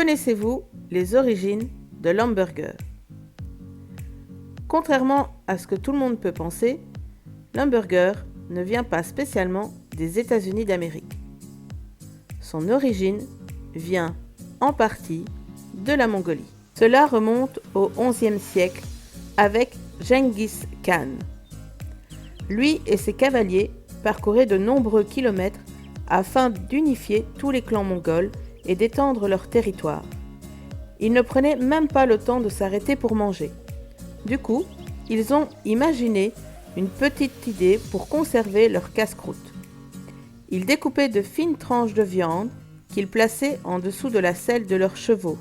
Connaissez-vous les origines de l'hamburger? Contrairement à ce que tout le monde peut penser, l'hamburger ne vient pas spécialement des États-Unis d'Amérique. Son origine vient en partie de la Mongolie. Cela remonte au XIe siècle avec Genghis Khan. Lui et ses cavaliers parcouraient de nombreux kilomètres afin d'unifier tous les clans mongols et d'étendre leur territoire. Ils ne prenaient même pas le temps de s'arrêter pour manger. Du coup, ils ont imaginé une petite idée pour conserver leur casse-croûte. Ils découpaient de fines tranches de viande qu'ils plaçaient en dessous de la selle de leurs chevaux.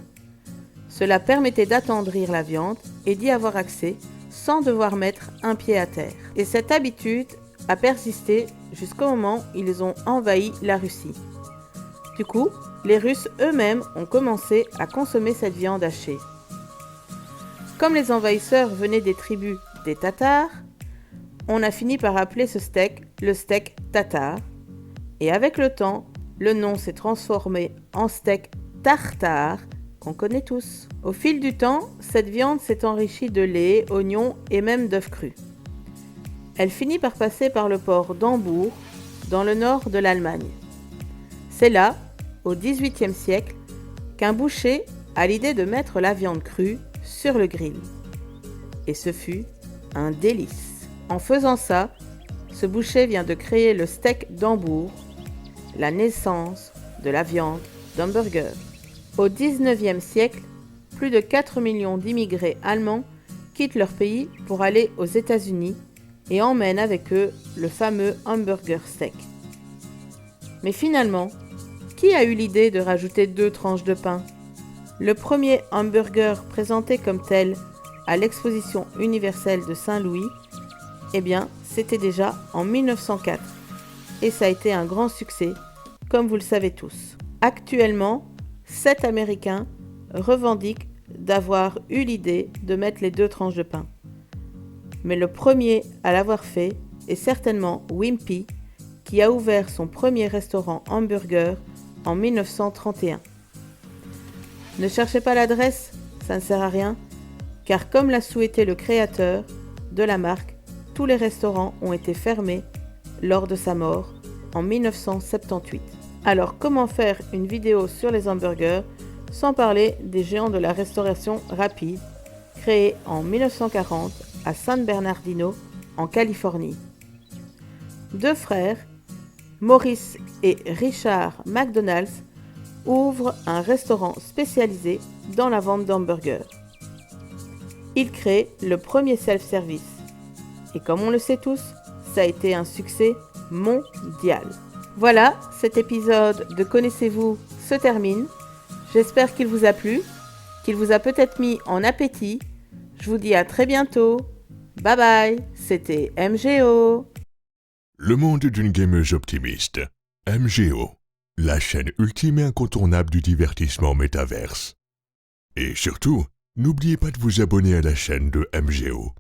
Cela permettait d'attendrir la viande et d'y avoir accès sans devoir mettre un pied à terre. Et cette habitude a persisté jusqu'au moment où ils ont envahi la Russie. Du coup, les Russes eux-mêmes ont commencé à consommer cette viande hachée. Comme les envahisseurs venaient des tribus des Tatars, on a fini par appeler ce steak le steak tatar. Et avec le temps, le nom s'est transformé en steak tartare, qu'on connaît tous. Au fil du temps, cette viande s'est enrichie de lait, oignons et même d'œufs crus. Elle finit par passer par le port d'Hambourg, dans le nord de l'Allemagne. C'est là, au XVIIIe siècle, qu'un boucher a l'idée de mettre la viande crue sur le grill. Et ce fut un délice. En faisant ça, ce boucher vient de créer le steak d'Hambourg, la naissance de la viande d'hamburger. Au XIXe siècle, plus de 4 millions d'immigrés allemands quittent leur pays pour aller aux États-Unis et emmènent avec eux le fameux hamburger steak. Mais finalement, qui a eu l'idée de rajouter 2 tranches de pain? Le premier hamburger présenté comme tel à l'exposition universelle de Saint-Louis, eh bien, c'était déjà en 1904. Et ça a été un grand succès, comme vous le savez tous. Actuellement, 7 Américains revendiquent d'avoir eu l'idée de mettre les 2 tranches de pain. Mais le premier à l'avoir fait est certainement Wimpy, qui a ouvert son premier restaurant hamburger en 1931. Ne cherchez pas l'adresse, ça ne sert à rien, car comme l'a souhaité le créateur de la marque, tous les restaurants ont été fermés lors de sa mort en 1978. Alors comment faire une vidéo sur les hamburgers sans parler des géants de la restauration rapide, créés en 1940 à San Bernardino, en Californie. 2 frères, Maurice et Richard McDonald's, ouvrent un restaurant spécialisé dans la vente d'hamburgers. Ils créent le premier self-service. Et comme on le sait tous, ça a été un succès mondial. Voilà, cet épisode de Connaissez-vous se termine. J'espère qu'il vous a plu, qu'il vous a peut-être mis en appétit. Je vous dis à très bientôt. Bye bye, c'était MGO. Le monde d'une gameuse optimiste. MGO, la chaîne ultime et incontournable du divertissement métaverse. Et surtout, n'oubliez pas de vous abonner à la chaîne de MGO.